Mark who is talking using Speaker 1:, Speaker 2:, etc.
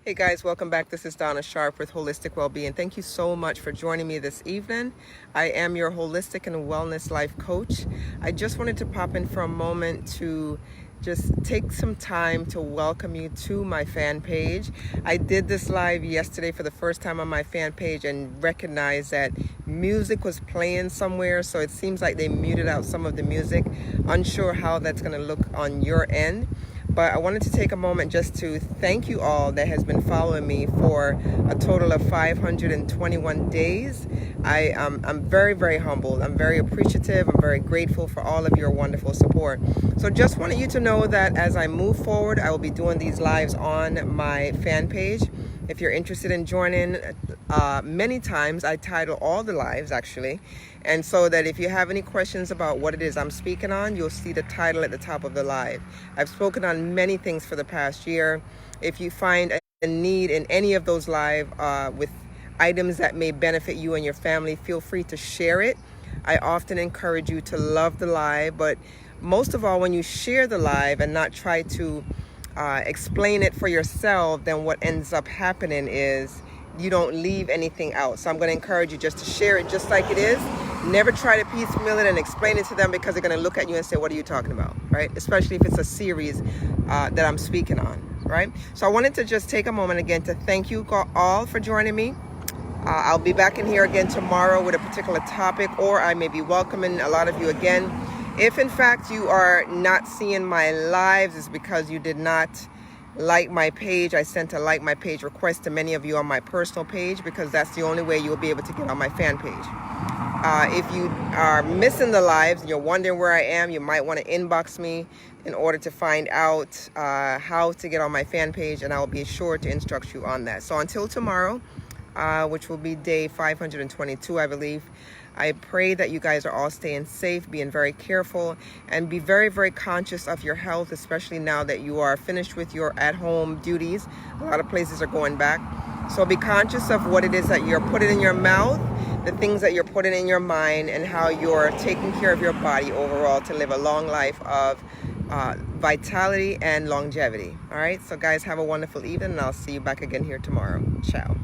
Speaker 1: Hey guys, welcome back. This is Donna Sharpe with Wholelistic Wellbeing. Thank you so much for joining me this evening. I am your holistic and wellness life coach. I just wanted to pop in for a moment to just take some time to welcome you to my fan page. I did this live yesterday for the first time on my fan page and recognized that music was playing somewhere, so it seems like they muted out some of the music. Unsure how that's going to look on your end. But I wanted to take a moment just to thank you all that has been following me for a total of 521 days. I'm very, very humbled. I'm very appreciative. I'm very grateful for all of your wonderful support. So just wanted you to know that as I move forward, I will be doing these lives on my fan page. If you're interested in joining, many times I title all the lives actually. And so that if you have any questions about what it is I'm speaking on, you'll see the title at the top of the live. I've spoken on many things for the past year. If you find a need in any of those live with items that may benefit you and your family, feel free to share it. I often encourage you to love the live, but most of all, when you share the live and not try to explain it for yourself, then what ends up happening is you don't leave anything out. So I'm going to encourage you just to share it just like it is. Never try to piecemeal it and explain it to them, because they're going to look at you and say, what are you talking about, right? Especially if it's a series that I'm speaking on, right? So I wanted to just take a moment again to thank you all for joining me. I'll be back in here again tomorrow with a particular topic, or I may be welcoming a lot of you again. If in fact you are not seeing my lives, it's because you did not like my page. I sent a like my page request to many of you on my personal page, because that's the only way you'll be able to get on my fan page. If you are missing the lives and you're wondering where I am, you might want to inbox me in order to find out how to get on my fan page, and I'll be sure to instruct you on that. So until tomorrow, which will be day 522, I believe, I pray that you guys are all staying safe, being very careful, and be very, very conscious of your health, especially now that you are finished with your at-home duties. A lot of places are going back. So be conscious of what it is that you're putting in your mouth, the things that you're putting in your mind, and how you're taking care of your body overall to live a long life of vitality and longevity. All right, so guys, have a wonderful evening, and I'll see you back again here tomorrow. Ciao.